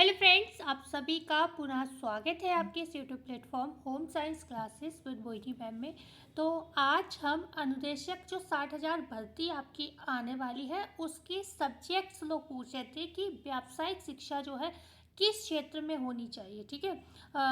Hello friends, आप सभी का पुनः स्वागत है आपके इस YouTube platform home science classes with Mohini ma'am में। तो आज हम अनुदेशक जो 60,000 भर्ती आपकी आने वाली है उसके सब्जेक्ट्स लोग पूछ रहे थे कि व्यावसायिक शिक्षा जो है किस क्षेत्र में होनी चाहिए। ठीक है,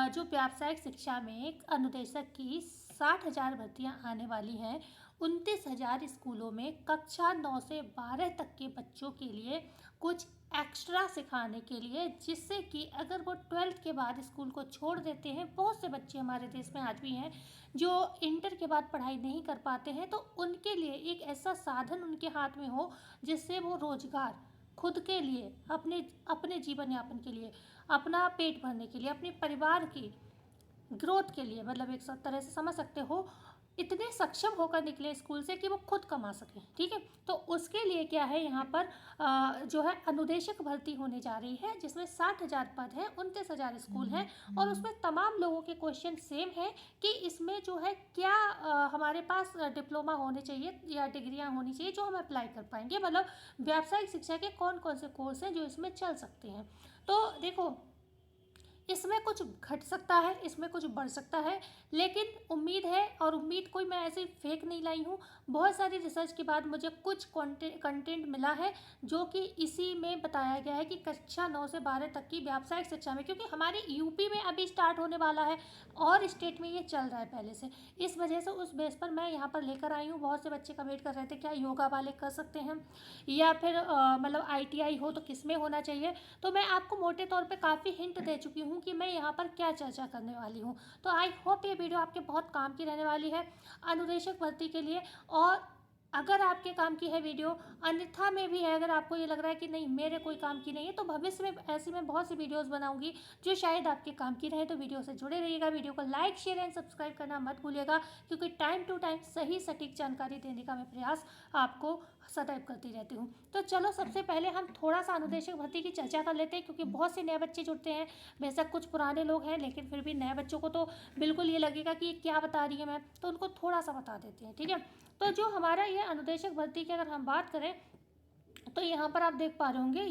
जो व्यावसायिक शिक्षा में एक अनुदेशक की 60,000 भर्तियां आने वाली हैं। 29,000 स्कूलों में कक्षा 9 से 12 तक के बच्चों के लिए कुछ एक्स्ट्रा सिखाने के लिए, जिससे कि अगर वो 12th के बाद स्कूल को छोड़ देते हैं, बहुत से बच्चे हमारे देश में आज भी हैं जो इंटर के बाद पढ़ाई नहीं कर पाते हैं, तो उनके लिए एक ऐसा साधन उनके हाथ में हो जिससे वो रोजगार खुद के लिए, अपने अपने जीवन यापन के लिए, अपना पेट भरने के लिए, अपने परिवार की ग्रोथ के लिए, मतलब एक तरह से समझ सकते हो, इतने सक्षम होकर निकले स्कूल से कि वो खुद कमा सकें। ठीक है, तो उसके लिए क्या है, यहाँ पर जो है अनुदेशक भर्ती होने जा रही है जिसमें 60,000 पद हैं, 29,000 स्कूल हैं और उसमें तमाम लोगों के क्वेश्चन सेम है कि इसमें जो है क्या हमारे पास डिप्लोमा होने चाहिए या डिग्रियां होनी चाहिए जो हम अप्लाई कर पाएंगे, मतलब व्यावसायिक शिक्षा के कौन कौन से कोर्स हैं जो इसमें चल सकते हैं। तो देखो, इसमें कुछ घट सकता है, इसमें कुछ बढ़ सकता है, लेकिन उम्मीद है, और उम्मीद कोई मैं ऐसे फेक नहीं लाई हूँ। बहुत सारी रिसर्च के बाद मुझे कुछ कंटेंट मिला है जो कि इसी में बताया गया है कि कक्षा 9 से 12 तक की व्यावसायिक शिक्षा में, क्योंकि हमारे यूपी में अभी स्टार्ट होने वाला है और स्टेट में ये चल रहा है पहले से, इस वजह से उस बेस पर मैं यहाँ पर लेकर आई हूँ। बहुत से बच्चे कमेंट कर रहे थे क्या योगा वाले कर सकते हैं या फिर मतलब ITI हो तो किस में होना चाहिए। तो मैं आपको मोटे तौर पे काफ़ी हिंट दे चुकी हूँ कि मैं यहाँ पर क्या चर्चा करने वाली हूँ। तो आई होप ये वीडियो आपके बहुत काम की रहने वाली है अनुदेशक भर्ती के लिए। और अगर आपके काम की है वीडियो, अन्यथा में भी है, अगर आपको ये लग रहा है कि नहीं मेरे कोई काम की नहीं है, तो भविष्य में ऐसी मैं बहुत सी वीडियोस बनाऊंगी जो शायद आपके काम की रहे। तो वीडियो से जुड़े रहिएगा, वीडियो को लाइक शेयर एंड सब्सक्राइब करना मत भूलिएगा, क्योंकि टाइम टू टाइम सही सटीक जानकारी देने का मैं प्रयास आपको सदैव करती रहती हूँ। तो चलो, सबसे पहले हम थोड़ा सा अनुदेशक भर्ती की चर्चा कर लेते हैं, क्योंकि बहुत से नए बच्चे जुड़ते हैं। बेशक कुछ पुराने लोग हैं, लेकिन फिर भी नए बच्चों को तो बिल्कुल ये लगेगा कि ये क्या बता रही है मैम, तो उनको थोड़ा सा बता देते हैं। ठीक है, तो जो हमारा ये अनुदेशक भर्ती की अगर हम बात करें, तो यहाँ पर आप देख पा रहे होंगे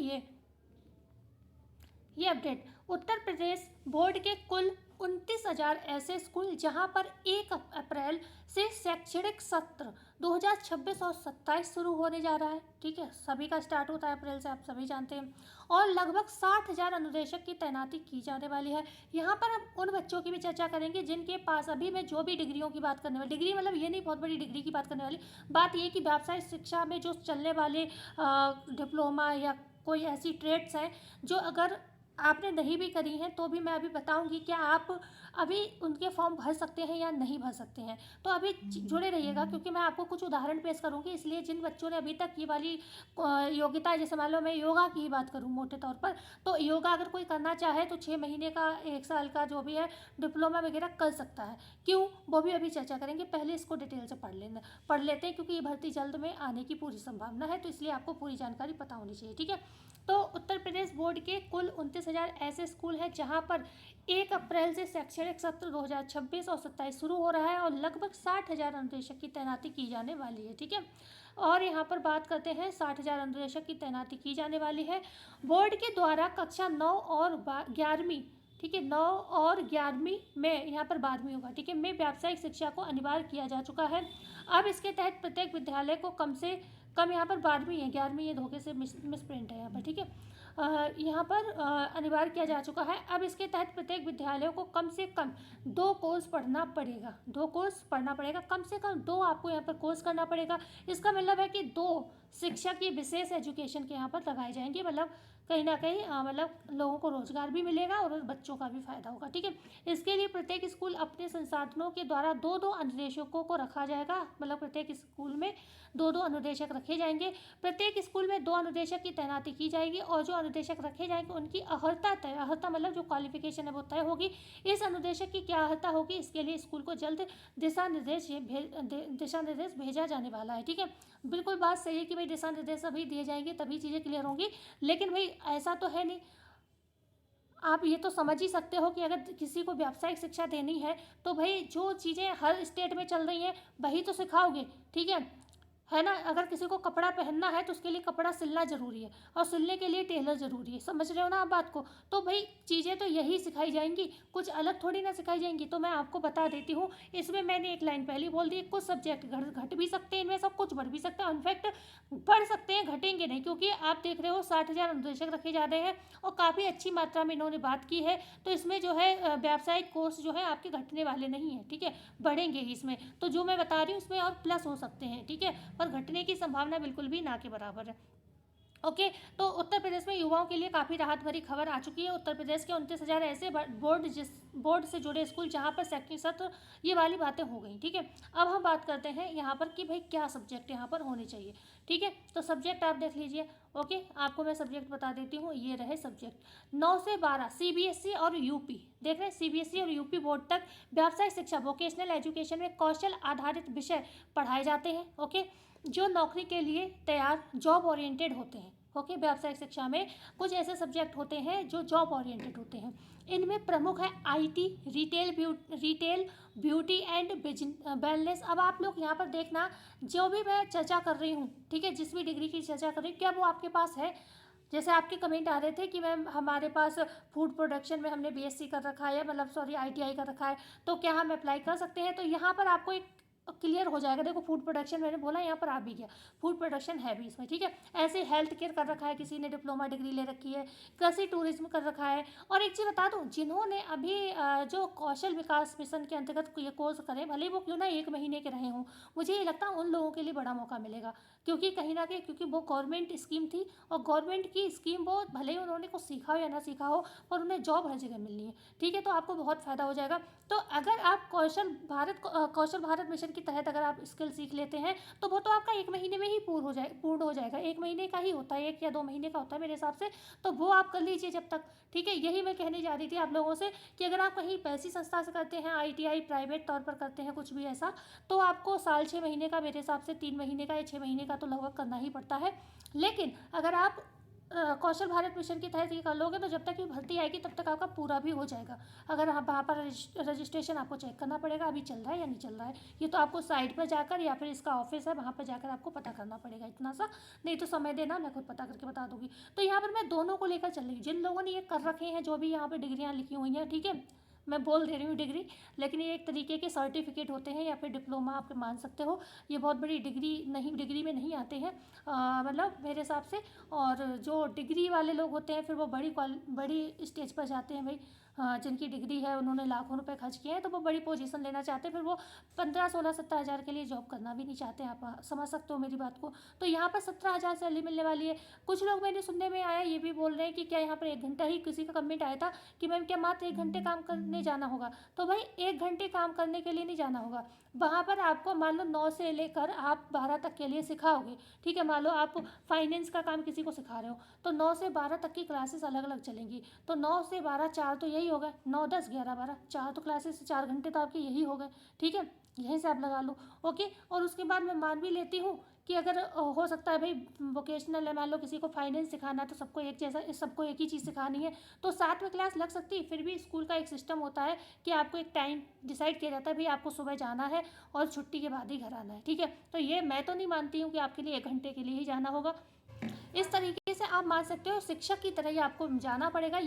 ये अपडेट। उत्तर प्रदेश बोर्ड के कुल 29,000 ऐसे स्कूल जहां पर 1 अप्रैल से शैक्षणिक सत्र 2026 और 27 शुरू होने जा रहा है। ठीक है, सभी का स्टार्ट होता है अप्रैल से, आप सभी जानते हैं। और लगभग 60,000 अनुदेशक की तैनाती की जाने वाली है। यहाँ पर हम उन बच्चों की भी चर्चा करेंगे जिनके पास अभी मैं जो भी डिग्रियों की बात करने वाली, डिग्री मतलब ये नहीं बहुत बड़ी डिग्री की बात करने वाली, बात ये कि व्यावसायिक शिक्षा में जो चलने वाले डिप्लोमा या कोई ऐसी ट्रेड्स हैं जो अगर आपने नहीं भी करी हैं, तो भी मैं अभी बताऊंगी क्या आप अभी उनके फॉर्म भर सकते हैं या नहीं भर सकते हैं। तो अभी जुड़े रहिएगा, क्योंकि मैं आपको कुछ उदाहरण पेश करूंगी। इसलिए जिन बच्चों ने अभी तक ये वाली योग्यता, जैसे मान लो मैं योगा की ही बात करूँ मोटे तौर पर, तो योगा अगर कोई करना चाहे तो 6 महीने का, 1 साल का जो भी है डिप्लोमा वगैरह कर सकता है। क्यों, वो भी अभी चर्चा करेंगे। पहले इसको डिटेल से पढ़ लेते हैं, क्योंकि ये भर्ती जल्द में आने की पूरी संभावना है, तो इसलिए आपको पूरी जानकारी पता होनी चाहिए। ठीक है, तो उत्तर प्रदेश बोर्ड के कुल 29,000 ऐसे स्कूल हैं जहां पर 1 अप्रैल से शैक्षणिक सत्र 2026 और 27 शुरू हो रहा है और लगभग 60,000 अनुदेशक की तैनाती की जाने वाली है। ठीक है, और यहाँ पर बात करते हैं, 60,000 अनुदेशक की तैनाती की जाने वाली है बोर्ड के द्वारा कक्षा 9 और 11वीं, ठीक है, 9 और 11वीं में, यहाँ पर 12वीं होगा, ठीक है, में व्यावसायिक शिक्षा को अनिवार्य किया जा चुका है। अब इसके तहत प्रत्येक विद्यालय को कम से कम, यहाँ पर 12वीं है, 11वीं ये धोखे से मिस प्रिंट है यहाँ पर। ठीक है, यहाँ पर अनिवार्य किया जा चुका है। अब इसके तहत प्रत्येक विद्यालयों को कम से कम 2 कोर्स पढ़ना पड़ेगा, 2 कोर्स पढ़ना पड़ेगा, कम से कम 2 आपको यहाँ पर कोर्स करना पड़ेगा। इसका मतलब है कि 2 शिक्षा की विशेष एजुकेशन के यहाँ पर लगाए जाएंगे, मतलब कहीं ना कहीं मतलब लोगों को रोजगार भी मिलेगा और बच्चों का भी फायदा होगा। ठीक है, इसके लिए प्रत्येक स्कूल अपने संसाधनों के द्वारा 2-2 अनुदेशकों को रखा जाएगा, मतलब प्रत्येक स्कूल में 2-2 अनुदेशक रखे जाएंगे। प्रत्येक स्कूल में 2 अनुदेशक की तैनाती की जाएगी और जो अनुदेशक रखे जाएंगे उनकी अहर्ता मतलब जो क्वालिफिकेशन है वो तय होगी। इस अनुदेशक की क्या अहर्ता होगी, इसके लिए स्कूल को जल्द दिशा निर्देश भेजा जाने वाला है। ठीक है, बिल्कुल बात सही है कि भाई दिशा निर्देश अभी दिए जाएंगे तभी चीज़ें क्लियर होंगी, लेकिन भाई ऐसा तो है नहीं। आप ये तो समझ ही सकते हो कि अगर किसी को व्यावसायिक शिक्षा देनी है तो भाई जो चीज़ें हर स्टेट में चल रही हैं वही तो सिखाओगे। ठीक है, है ना। अगर किसी को कपड़ा पहनना है तो उसके लिए कपड़ा सिलना ज़रूरी है, और सिलने के लिए टेलर ज़रूरी है। समझ रहे हो ना आप बात को। तो भाई चीज़ें तो यही सिखाई जाएंगी, कुछ अलग थोड़ी ना सिखाई जाएंगी। तो मैं आपको बता देती हूँ, इसमें मैंने एक लाइन पहले बोल दी, कुछ सब्जेक्ट घट भी सकते हैं, इनमें सब कुछ बढ़ भी सकता है, इनफैक्ट बढ़ सकते हैं, घटेंगे नहीं, क्योंकि आप देख रहे हो 60,000 अनुदेशक रखे जा रहे हैं और काफ़ी अच्छी मात्रा में इन्होंने बात की है। तो इसमें जो है व्यावसायिक कोर्स जो है आपके घटने वाले नहीं हैं, ठीक है, बढ़ेंगे ही इसमें। तो जो मैं बता रही हूँ उसमें और प्लस हो सकते हैं, ठीक है, पर घटने की संभावना बिल्कुल भी ना के बराबर है। ओके। तो उत्तर प्रदेश में युवाओं के लिए काफ़ी राहत भरी खबर आ चुकी है। उत्तर प्रदेश के 29,000 ऐसे बोर्ड से जुड़े स्कूल जहाँ पर शैक्षणिक सत्र, ये वाली बातें हो गई, ठीक है। अब हम बात करते हैं यहाँ पर कि भाई क्या सब्जेक्ट यहाँ पर होने चाहिए, ठीक है। तो सब्जेक्ट आप देख लीजिए। ओके, आपको मैं सब्जेक्ट बता देती हूँ, ये रहे सब्जेक्ट 9 से 12 सीबीएसई और यूपी, देख रहे हैं, सीबीएसई और यूपी बोर्ड तक व्यावसायिक शिक्षा वोकेशनल एजुकेशन में कौशल आधारित विषय पढ़ाए जाते हैं। ओके, जो नौकरी के लिए तैयार जॉब ओरिएंटेड होते हैं। ओके, व्यावसायिक शिक्षा में कुछ ऐसे सब्जेक्ट होते हैं जो जॉब ओरिएंटेड होते हैं। इनमें प्रमुख है IT, retail, beauty and wellness. अब आप लोग यहाँ पर देखना, जो भी मैं चर्चा कर रही हूँ, ठीक है, जिस भी डिग्री की चर्चा कर रही हूँ, क्या वो आपके पास है। जैसे आपके कमेंट आ रहे थे कि मैम हमारे पास फूड प्रोडक्शन में हमने बीएससी कर रखा है, मतलब सॉरी आईटीआई कर रखा है, तो क्या हम अप्लाई कर सकते हैं। तो यहाँ पर आपको एक क्लियर हो जाएगा। देखो, फूड प्रोडक्शन मैंने बोला, यहाँ पर आ भी गया, फूड प्रोडक्शन है भी इसमें, ठीक है। ऐसे हेल्थ केयर कर रखा है, किसी ने डिप्लोमा डिग्री ले रखी है, कृषि टूरिज्म कर रखा है। और एक चीज़ बता दूँ, जिन्होंने अभी जो कौशल विकास मिशन के अंतर्गत ये कोर्स करें, भले वो क्यों ना 1 महीने के रहे हों, मुझे ये लगता है उन लोगों के लिए बड़ा मौका मिलेगा। क्योंकि कहीं ना कहीं, क्योंकि वो गवर्नमेंट स्कीम थी, और गवर्नमेंट की स्कीम, वो भले ही उन्होंने कुछ सीखा हो या ना सीखा हो, पर उन्हें जॉब हर जगह मिलनी है, ठीक है। तो आपको बहुत फ़ायदा हो जाएगा। तो अगर आप कौशल भारत मिशन के तहत अगर आप स्किल सीख लेते हैं, तो वो तो आपका 1 महीने में ही पूर्ण हो जाएगा। 1 महीने का ही होता है, 1 या 2 महीने का होता है मेरे हिसाब से। तो वो आप कर लीजिए जब तक, ठीक है। यही मैं कहने जा रही थी आप लोगों से कि अगर आप कहीं पैसी संस्था से करते हैं, आईटीआई प्राइवेट तौर पर करते हैं, कुछ भी ऐसा, तो आपको साल 6 महीने का, मेरे हिसाब से 3 महीने का या 6 महीने का तो लगभग करना ही पड़ता है। लेकिन अगर आप कौशल भारत मिशन के तहत ये कर लोगे, तो जब तक ये भर्ती आएगी तब तक आपका पूरा भी हो जाएगा। अगर आप वहाँ पर रजिस्ट्रेशन आपको चेक करना पड़ेगा, अभी चल रहा है या नहीं चल रहा है, ये तो आपको साइट पर जाकर, या फिर इसका ऑफिस है वहाँ पर जाकर आपको पता करना पड़ेगा, इतना सा। नहीं तो समय देना, मैं खुद पता करके बता दूँगी। तो यहाँ पर मैं दोनों को लेकर चल रही हूँ, जिन लोगों ने ये कर रखे हैं, जो भी यहाँ पर डिग्रियाँ लिखी हुई हैं, ठीक है, मैं बोल दे रही हूँ डिग्री, लेकिन ये एक तरीके के सर्टिफिकेट होते हैं, या फिर डिप्लोमा आप मान सकते हो। ये बहुत बड़ी डिग्री नहीं, डिग्री में नहीं आते हैं, मतलब मेरे हिसाब से। और जो डिग्री वाले लोग होते हैं, फिर वो बड़ी स्टेज पर जाते हैं भाई, जिनकी डिग्री है, उन्होंने लाखों रुपए खर्च किए हैं, तो वो बड़ी पोजीशन लेना चाहते हैं, फिर वो 15, 16, 17 हज़ार के लिए जॉब करना भी नहीं चाहते। आप समझ सकते हो मेरी बात को। तो यहाँ पर 17 हज़ार सैलरी मिलने वाली है। कुछ लोग, मैंने सुनने में आया, ये भी बोल रहे हैं कि क्या यहाँ पर 1 घंटा ही, किसी का कमेंट आया था कि मैम क्या मात्र 1 घंटे काम करने जाना होगा। तो भाई 1 घंटे काम करने के लिए नहीं जाना होगा, वहाँ पर आपको मान लो 9 से लेकर आप 12 तक के लिए सिखाओगे, ठीक है। मान लो आप फाइनेंस का काम किसी को सिखा रहे हो, तो 9 से 12 तक की क्लासेस अलग अलग चलेंगी। तो 9 से 12, 4 तो यही हो गए, 9, 10, 11, 12, 4 तो क्लासेस, 4 घंटे तो आपके यही हो गए, ठीक है। यहीं से आप लगा लो। ओके, और उसके बाद मैं मान भी लेती हूँ कि अगर हो सकता है भाई वोकेशनल है, मान लो किसी को फाइनेंस सिखाना है, तो सबको एक ही चीज़ सिखानी है, तो साथ में क्लास लग सकती है। फिर भी स्कूल का एक सिस्टम होता है कि आपको एक टाइम डिसाइड किया जाता है, भाई आपको सुबह जाना है और छुट्टी के बाद ही घर आना है, ठीक है। तो ये मैं तो नहीं मानती हूँ कि आपके लिए 1 घंटे के लिए ही जाना होगा। इस तरीके से आप मान सकते हो, शिक्षक की तरह ही आपको जाना पड़ेगा।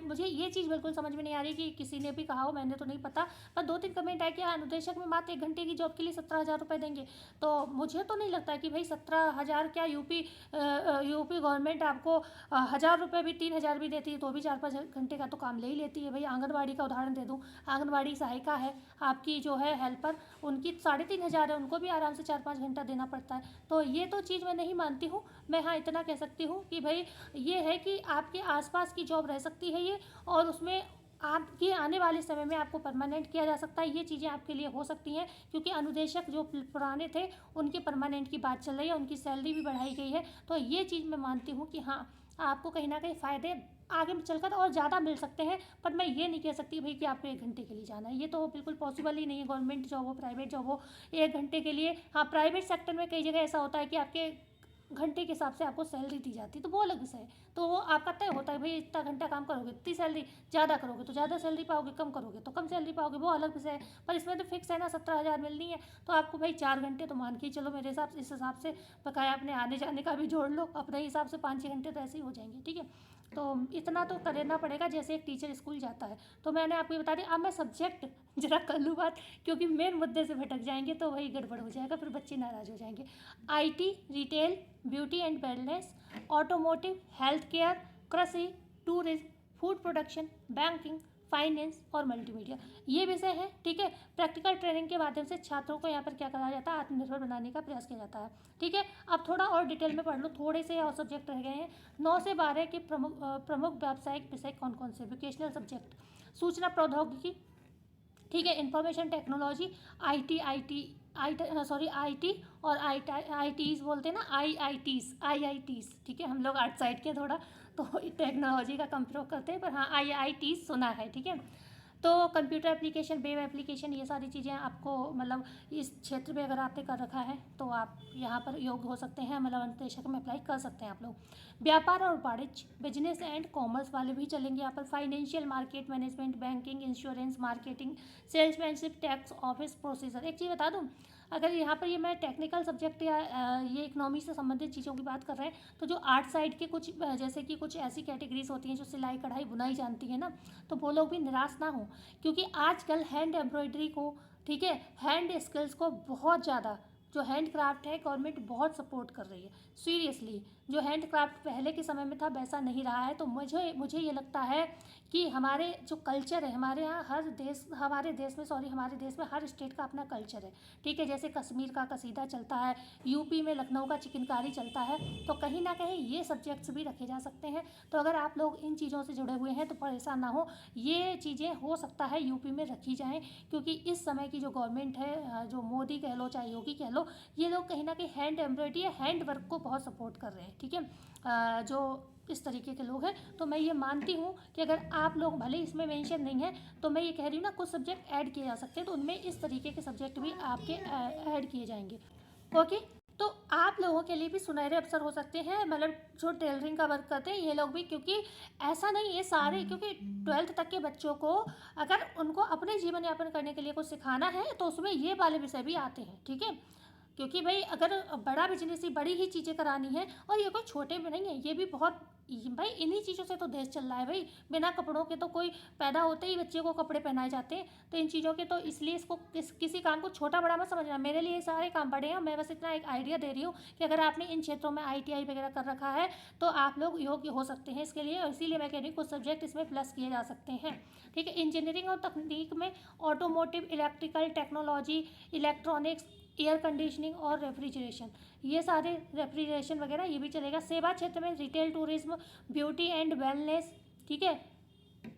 मुझे ये चीज़ बिल्कुल समझ में नहीं आ रही कि किसी ने भी कहा हो, मैंने तो नहीं पता, पर 2-3 कमेंट आए कि अनुदेशक में मात्र 1 घंटे की जॉब के लिए 17,000 रुपये देंगे। तो मुझे तो नहीं लगता कि भाई 17,000, क्या यूपी गवर्नमेंट आपको 1,000 रुपये भी, 3,000 भी देती है, तो भी 4-5 घंटे का तो काम ले ही लेती है। भाई आंगनबाड़ी का उदाहरण दे दूँ, आंगनबाड़ी सहायिका है आपकी, जो है हेल्पर, उनकी 3,500 है, उनको भी आराम से 4-5 घंटा देना पड़ता है। तो ये तो चीज़ मैं नहीं मानती हूँ। मैं हाँ इतना कह सकती हूँ कि भाई ये है कि आपके आसपास की जॉब रह सकती है ये, और उसमें आपके आने वाले समय में आपको परमानेंट किया जा सकता है। ये चीज़ें आपके लिए हो सकती हैं, क्योंकि अनुदेशक जो पुराने थे उनके परमानेंट की बात चल रही है, उनकी सैलरी भी बढ़ाई गई है। तो ये चीज़ मैं मानती हूँ कि हाँ, आपको कहीं ना कहीं फ़ायदे आगे चलकर और ज़्यादा मिल सकते हैं। पर मैं ये नहीं कह सकती भाई कि आपको 1 घंटे के लिए जाना है, ये तो बिल्कुल पॉसिबल ही नहीं है। गवर्नमेंट जॉब हो, प्राइवेट जॉब हो, 1 घंटे के लिए, हाँ प्राइवेट सेक्टर में कई जगह ऐसा होता है कि आपके घंटे के हिसाब से आपको सैलरी दी जाती है, तो वो अलग विषय है। तो वो आपका तय होता है, भाई इतना घंटा काम करोगे इतनी सैलरी, ज़्यादा करोगे तो ज़्यादा सैलरी पाओगे, कम करोगे तो कम सैलरी पाओगे, वो अलग विषय है। पर इसमें तो फिक्स है ना, 17,000 मिलनी है, तो आपको भाई 4 घंटे तो मान के चलो मेरे हिसाब से, इस हिसाब से बकाया अपने आने जाने का भी जोड़ लो, अपने हिसाब से 5-6 घंटे तो ऐसे ही हो जाएंगे, ठीक है। तो इतना तो करना पड़ेगा जैसे एक टीचर स्कूल जाता है। तो मैंने आपको ये बता दिया। अब मैं सब्जेक्ट जरा कर लूँ बात, क्योंकि मेन मुद्दे से भटक जाएंगे तो वही गड़बड़ हो जाएगा, फिर बच्चे नाराज़ हो जाएंगे। IT, retail, beauty and wellness, automotive, health care, कृषि, tourism, food production, banking, finance और मल्टीमीडिया, ये विषय है, ठीक है। प्रैक्टिकल ट्रेनिंग के माध्यम से छात्रों को यहाँ पर क्या करा जाता है, आत्मनिर्भर बनाने का प्रयास किया जाता है, ठीक है। अब थोड़ा और डिटेल में पढ़ लो, थोड़े से और सब्जेक्ट रह गए हैं। 9 से 12 के प्रमुख व्यावसायिक विषय कौन कौन से, वोकेशनल सब्जेक्ट, सूचना प्रौद्योगिकी, ठीक है, इंफॉर्मेशन टेक्नोलॉजी, आईटी, आईटी और आईटीज़ बोलते हैं ना, आईआईटीज़, ठीक है। हम लोग आर्ट साइड के थोड़ा तो टेक्नोलॉजी का कम प्रयोग करते हैं, पर हाँ आईआईटीज़ सुना है, ठीक है। तो कंप्यूटर एप्लीकेशन, वेब एप्लीकेशन, ये सारी चीज़ें आपको मतलब इस क्षेत्र में अगर आपने कर रखा है तो आप यहाँ पर योग्य हो सकते हैं, मतलब अनुदेशक में अप्लाई कर सकते हैं आप लोग। व्यापार और वाणिज्य, बिजनेस एंड कॉमर्स वाले भी चलेंगे यहाँ पर। Financial market management, banking, insurance, marketing, salesmanship, tax, office procedure. एक चीज़ बता दूँ, अगर यहाँ पर ये मैं टेक्निकल सब्जेक्ट या ये इकोनॉमी से संबंधित चीज़ों की बात कर रहे हैं, तो जो आर्ट साइड के कुछ जैसे कि कुछ ऐसी कैटेगरीज होती हैं जो सिलाई कढ़ाई बुनाई जानती है ना, तो वो लोग भी निराश ना हो, क्योंकि आजकल हैंड एम्ब्रॉयडरी को, ठीक है, हैंड स्किल्स को बहुत ज़्यादा, जो हैंड क्राफ्ट है गवर्नमेंट बहुत सपोर्ट कर रही है सीरियसली। जो हैंड क्राफ्ट पहले के समय में था वैसा नहीं रहा है। तो मुझे ये लगता है कि हमारे जो कल्चर है, हमारे यहाँ हमारे देश में हर स्टेट का अपना कल्चर है, ठीक है। जैसे कश्मीर का कसीदा चलता है, यूपी में लखनऊ का चिकनकारी चलता है, तो कहीं ना कहीं ये सब्जेक्ट्स भी रखे जा सकते हैं। तो अगर आप लोग इन चीज़ों से जुड़े हुए हैं तो परेशान ना हो, ये चीज़ें हो सकता है यूपी में रखी जाएँ, क्योंकि इस समय की जो गवर्नमेंट है, जो मोदी कह लो चाहे योगी कह लो, ये लोग कहीं ना कहीं हैंड एम्ब्रॉयडरी या हैंड वर्क को बहुत सपोर्ट कर रहे हैं, ठीक है। जो इस तरीके के लोग हैं, तो मैं ये मानती हूँ कि अगर आप लोग, भले इसमें मेंशन नहीं है, तो मैं ये कह रही हूँ ना, कुछ सब्जेक्ट ऐड किए जा सकते हैं, तो उनमें इस तरीके के सब्जेक्ट भी आपके ऐड किए जाएंगे, ओके। तो आप लोगों के लिए भी सुनहरे अवसर हो सकते हैं, मतलब जो टेलरिंग का वर्क करते हैं ये लोग भी, क्योंकि ऐसा नहीं है सारे, क्योंकि 12th तक के बच्चों को अगर उनको अपने जीवन यापन करने के लिए कुछ सिखाना है तो उसमें ये वाले विषय भी आते हैं, ठीक है। क्योंकि भाई अगर बड़ा बिजनेस ही, बड़ी ही चीज़ें करानी है, और ये कोई छोटे में नहीं है, ये भी बहुत, भाई इन्हीं चीज़ों से तो देश चल रहा है भाई। बिना कपड़ों के तो कोई, पैदा होते ही बच्चे को कपड़े पहनाए जाते हैं, तो इन चीज़ों के तो इसलिए इसको किसी काम को छोटा बड़ा मत समझना। मेरे लिए सारे काम बड़े हैं, मैं बस इतना एक आइडिया दे रही हूँ कि अगर आपने इन क्षेत्रों में आईटीआई वगैरह कर रखा है तो आप लोग योग्य हो सकते हैं इसके लिए, और इसीलिए मैं कह रही हूँ कुछ सब्जेक्ट इसमें प्लस किए जा सकते हैं, ठीक है। इंजीनियरिंग और तकनीक में automotive, electrical, technology, electronics, air conditioning और रेफ्रिजरेशन, ये सारे रेफ्रिजरेशन वगैरह ये भी चलेगा। सेवा क्षेत्र में retail, tourism, beauty and wellness, ठीक है,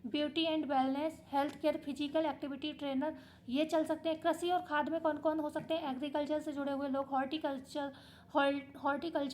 beauty and wellness, health care, physical activity trainer, ये चल सकते हैं। कृषि और खाद में कौन कौन हो सकते हैं, एग्रीकल्चर से जुड़े हुए लोग, हॉर्टिकल्चर,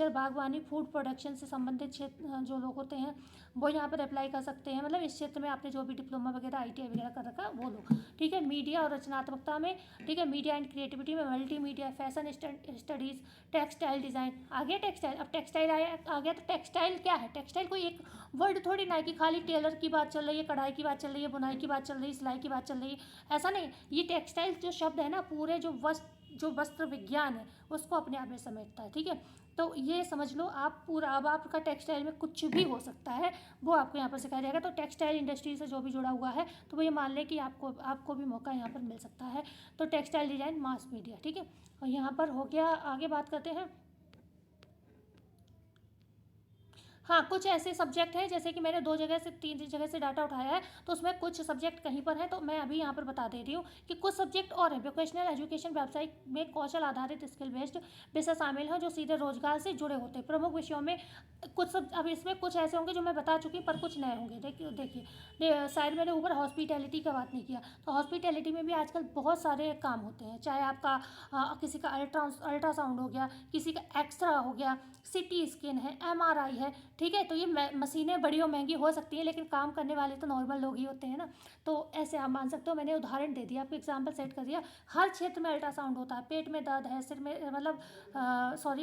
बागवानी, फूड प्रोडक्शन से संबंधित क्षेत्र जो लोग होते हैं वो यहाँ पर अप्लाई कर सकते हैं, मतलब इस क्षेत्र में आपने जो भी डिप्लोमा वगैरह आईटीआई वगैरह कर रखा वो लोग, ठीक है। मीडिया और रचनात्मकता में, ठीक है, मीडिया एंड क्रिएटिविटी में multimedia, fashion studies, textile design, आ गया टेक्सटाइल। अब टेक्सटाइल आ गया, तो टेक्सटाइल क्या है, टेक्सटाइल कोई एक वर्ड थोड़ी ना है कि खाली टेलर की बात चल रही है, कढ़ाई की बात चल रही है, बुनाई की बात चल रही है, सिलाई की बात चल रही है, ऐसा नहीं। ये टेक्सटाइल जो शब्द है ना, पूरे जो वस्त्र विज्ञान है उसको अपने आप में समेटता है, ठीक है। तो ये समझ लो आप पूरा, अब आपका टेक्सटाइल में कुछ भी हो सकता है, वो आपको यहाँ पर सिखाया जाएगा। तो टेक्सटाइल इंडस्ट्री से जो भी जुड़ा हुआ है तो वो ये मान लें कि आपको भी मौका यहाँ पर मिल सकता है। तो टेक्सटाइल डिज़ाइन, मास मीडिया, ठीक है। और यहाँ पर हो गया, आगे बात करते हैं। हाँ, कुछ ऐसे सब्जेक्ट हैं जैसे कि मैंने 2 जगह से 3 जगह से डाटा उठाया है, तो उसमें कुछ सब्जेक्ट कहीं पर है, तो मैं अभी यहाँ पर बता दे रही हूँ कि कुछ सब्जेक्ट और हैं। वोकेशनल एजुकेशन, व्यावसायिक में कौशल आधारित स्किल बेस्ड विषय शामिल हैं जो सीधे रोजगार से जुड़े होते हैं। प्रमुख विषयों में अब इसमें कुछ ऐसे होंगे जो मैं बता चुकी हूँ, पर कुछ नए होंगे। देखिए शायद मैंने ऊपर हॉस्पिटैलिटी का बात नहीं किया, तो हॉस्पिटैलिटी में भी आजकल बहुत सारे काम होते हैं, चाहे आपका किसी का अल्ट्रासाउंड हो गया, किसी का एक्सरा हो गया, सिटी स्कैन है, एमआरआई है, ठीक है। तो ये मशीनें बड़ी और महंगी हो सकती हैं, लेकिन काम करने वाले तो नॉर्मल लोग ही होते हैं ना। तो ऐसे आप मान सकते हो, मैंने उदाहरण दे दिया, आपको एग्जाम्पल सेट कर दिया। हर क्षेत्र में अल्ट्रासाउंड होता है। पेट में दर्द है, सिर में मतलब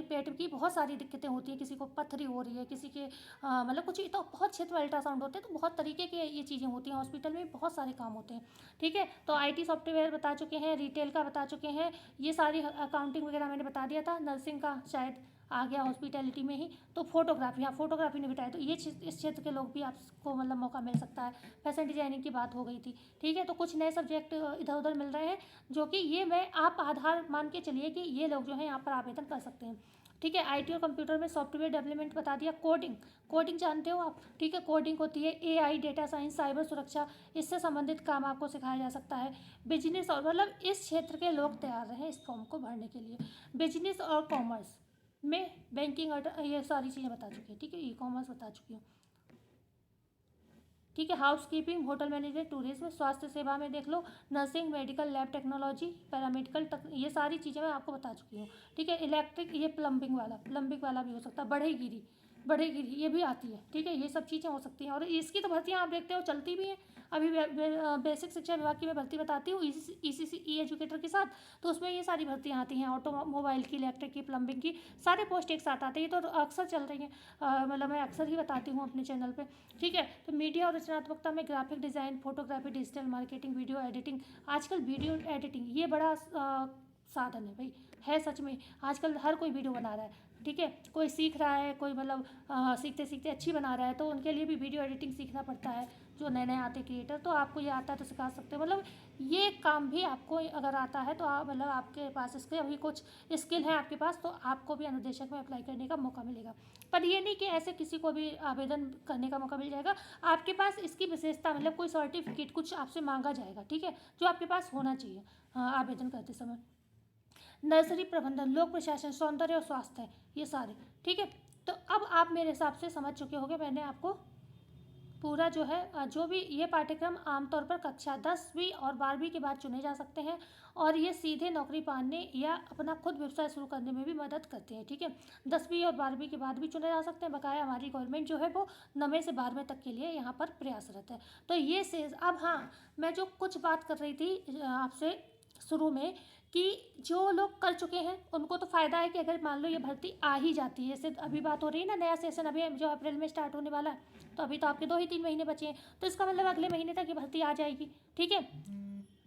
पेट की बहुत सारी दिक्कतें होती हैं, किसी को पथरी हो रही है, किसी के मतलब कुछ, तो बहुत क्षेत्र में अल्ट्रासाउंड होते हैं। तो बहुत तरीके की ये चीज़ें होती हैं, हॉस्पिटल में बहुत सारे काम होते हैं, ठीक है। तो IT सॉफ्टवेयर बता चुके हैं, रिटेल का बता चुके हैं, ये सारी अकाउंटिंग वगैरह मैंने बता दिया था। नर्सिंग का शायद आ गया हॉस्पिटैलिटी में ही। तो फोटोग्राफी, हाँ फोटोग्राफी ने बताया। तो ये इस क्षेत्र के लोग भी आपको मतलब मौका मिल सकता है। फैशन डिजाइनिंग की बात हो गई थी, ठीक है। तो कुछ नए सब्जेक्ट इधर उधर मिल रहे हैं, जो कि ये मैं आप आधार मान के चलिए कि ये लोग जो हैं यहाँ पर आवेदन कर सकते हैं, ठीक है। IT और कंप्यूटर में सॉफ्टवेयर डेवलपमेंट बता दिया। कोडिंग, कोडिंग जानते हो आप, ठीक है। कोडिंग होती है AI, डेटा साइंस, साइबर सुरक्षा, इससे संबंधित काम आपको सिखाया जा सकता है। बिजनेस और मतलब इस क्षेत्र के लोग तैयार रहे इस फॉर्म को भरने के लिए। बिजनेस और कॉमर्स में बैंकिंग और ये सारी चीज़ें बता चुकी है, ठीक है। E-कॉमर्स बता चुकी हूँ, ठीक है। House keeping, hotel management, tourism, स्वास्थ्य सेवा में देख लो, nursing, medical, lab technology, paramedical ये सारी चीज़ें मैं आपको बता चुकी हूँ, ठीक है। इलेक्ट्रिक, ये प्लम्बिंग वाला भी हो सकता है। बढ़ईगिरी ये भी आती है, ठीक है। ये सब चीज़ें हो सकती हैं, और इसकी तो भर्तियाँ आप देखते हो चलती भी हैं। अभी बेसिक शिक्षा विभाग की मैं भर्ती बताती हूँ, ECC एजुकेटर के साथ। तो उसमें ये सारी भर्तियाँ आती हैं, ऑटोमोबाइल की, इलेक्ट्रिक की, प्लम्बिंग की, सारे पोस्ट एक साथ आते हैं। ये तो अक्सर चल रही हैं, मतलब मैं अक्सर ही बताती हूँ अपने चैनल पे, ठीक है। तो मीडिया और रचनात्मकता में graphic design, photography, digital marketing, video editing. आजकल वीडियो एडिटिंग ये बड़ा साधन है भाई, है सच में। आजकल हर कोई वीडियो बना रहा है, ठीक है। कोई सीख रहा है, कोई मतलब सीखते सीखते अच्छी बना रहा है, तो उनके लिए भी वीडियो एडिटिंग सीखना पड़ता है। जो नए नए आते क्रिएटर, तो आपको ये आता है तो सिखा सकते हो। मतलब ये काम भी आपको अगर आता है तो आप मतलब आपके पास इसके अभी कुछ स्किल है आपके पास, तो आपको भी अनुदेशक में अप्लाई करने का मौका मिलेगा। पर ये नहीं कि ऐसे किसी को भी आवेदन करने का मौका मिल जाएगा। आपके पास इसकी विशेषता मतलब कोई सर्टिफिकेट कुछ आपसे मांगा जाएगा, ठीक है, जो आपके पास होना चाहिए आवेदन करते समय। नर्सरी प्रबंधन, लोक प्रशासन, सौंदर्य और स्वास्थ्य, ये सारे, ठीक है। तो अब आप मेरे हिसाब से समझ चुके होंगे, मैंने आपको पूरा जो है जो भी ये पाठ्यक्रम आमतौर पर कक्षा 10वीं और 12वीं के बाद चुने जा सकते हैं, और ये सीधे नौकरी पाने या अपना खुद व्यवसाय शुरू करने में भी मदद करते हैं, ठीक है। 10वीं और 12वीं के बाद भी चुने जा सकते हैं। बकाया हमारी गवर्नमेंट जो है वो 9वें से 12वें तक के लिए यहाँ पर प्रयासरत है। तो ये से अब हाँ, मैं जो कुछ बात कर रही थी आपसे शुरू में, कि जो लोग कर चुके हैं उनको तो फ़ायदा है कि अगर मान लो ये भर्ती आ ही जाती है, जैसे अभी बात हो रही है ना, नया सेशन अभी जो अप्रैल में स्टार्ट होने वाला है, तो अभी तो आपके 2 ही 3 महीने बचे हैं, तो इसका मतलब अगले महीने तक ये भर्ती आ जाएगी, ठीक है।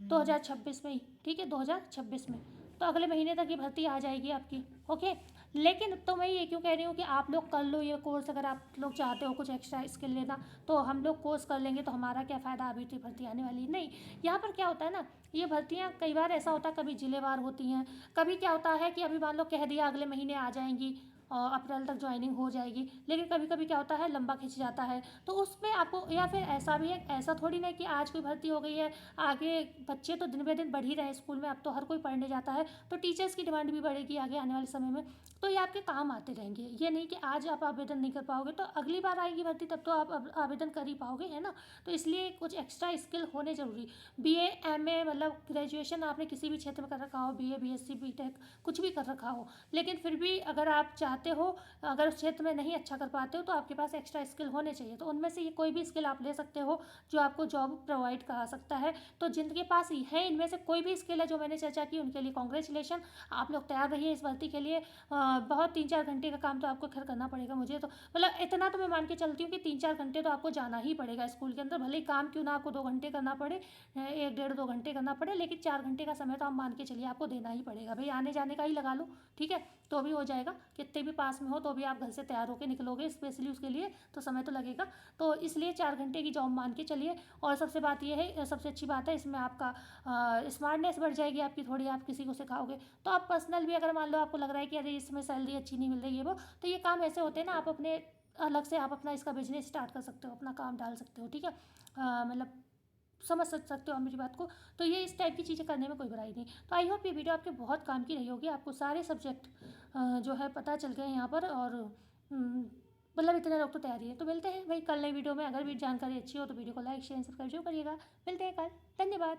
2026 में ही, ठीक है, 2026 में, तो अगले महीने तक ये भर्ती आ जाएगी आपकी, ओके। लेकिन तो मैं ये क्यों कह रही हूँ कि आप लोग कर लो ये कोर्स, अगर आप लोग चाहते हो कुछ एक्स्ट्रा स्किल लेना, तो हम लोग कोर्स कर लेंगे तो हमारा क्या फ़ायदा, अभी तो भर्ती आने वाली नहीं। यहाँ पर क्या होता है ना, ये भर्तियाँ कई बार ऐसा होता है, कभी जिलेवार होती हैं, कभी क्या होता है कि अभी मान लो कह दिया अगले महीने आ जाएंगी और अप्रैल तक ज्वाइनिंग हो जाएगी, लेकिन कभी कभी क्या होता है लंबा खिंच जाता है, तो उसमें आपको, या फिर ऐसा भी है, ऐसा थोड़ी ना कि आज कोई भर्ती हो गई है, आगे बच्चे तो दिन ब दिन बढ़ ही रहे हैं स्कूल में, अब तो हर कोई पढ़ने जाता है, तो टीचर्स की डिमांड भी बढ़ेगी आगे आने वाले समय में, तो ये आपके काम आते रहेंगे। ये नहीं कि आज आप आवेदन नहीं कर पाओगे तो अगली बार आएगी भर्ती तब तो आप आवेदन कर ही पाओगे, है ना। तो इसलिए कुछ एक्स्ट्रा स्किल होने ज़रूरी। BA MA मतलब ग्रेजुएशन आपने किसी भी क्षेत्र में कर रखा हो, BA BSc BTech कुछ भी कर रखा हो, लेकिन फिर भी अगर आप चाहते हो, अगर उस क्षेत्र में नहीं अच्छा कर पाते हो, तो आपके पास एक्स्ट्रा स्किल होने चाहिए। तो उनमें से ये कोई भी स्किल आप ले सकते हो जो आपको जॉब प्रोवाइड करा सकता है। तो जिनके पास है इनमें से कोई भी स्किल है जो मैंने चर्चा की, उनके लिए कॉन्ग्रेचुलेशन, आप लोग तैयार रहिए इस भर्ती के लिए। बहुत 3-4 घंटे का काम तो आपको खैर करना पड़ेगा, मुझे तो मतलब इतना तो मैं मान के चलती हूँ कि 3-4 घंटे तो आपको जाना ही पड़ेगा स्कूल के अंदर, भले ही काम क्यों ना आपको 2 घंटे करना पड़े, 1-1.5-2 घंटे करना पड़े, लेकिन 4 घंटे का समय तो आप मान के चलिए आपको देना ही पड़ेगा भाई, आने जाने का ही लगा लो, ठीक है, तो भी हो जाएगा। कितने भी पास में हो तो भी आप घर से तैयार होकर निकलोगे स्पेशली उसके लिए, तो समय तो लगेगा। तो इसलिए 4 घंटे की जॉब मान के चलिए। और सबसे बात यह है, सबसे अच्छी बात है इसमें आपका स्मार्टनेस बढ़ जाएगी आपकी थोड़ी, आप किसी को सिखाओगे तो आप पर्सनल भी, अगर मान लो आपको लग रहा है कि अरे इसमें सैलरी अच्छी नहीं मिल रही है वो, तो ये काम ऐसे होते हैं ना, आप अपने अलग से आप अपना इसका बिजनेस स्टार्ट कर सकते हो, अपना काम डाल सकते हो, ठीक है। मतलब समझ सकते हो आप मेरी बात को। तो ये इस टाइप की चीज़ें करने में कोई बुराई नहीं। तो आई होप ये वीडियो आपके बहुत काम की रही होगी, आपको सारे सब्जेक्ट जो है पता चल गए यहाँ पर, और मतलब इतने लोग तो तैयारी है। तो मिलते हैं भाई कल नई वीडियो में। अगर भी जानकारी अच्छी हो तो वीडियो को लाइक शेयर सब्सक्राइब जरूर करिएगा। मिलते हैं कल, धन्यवाद।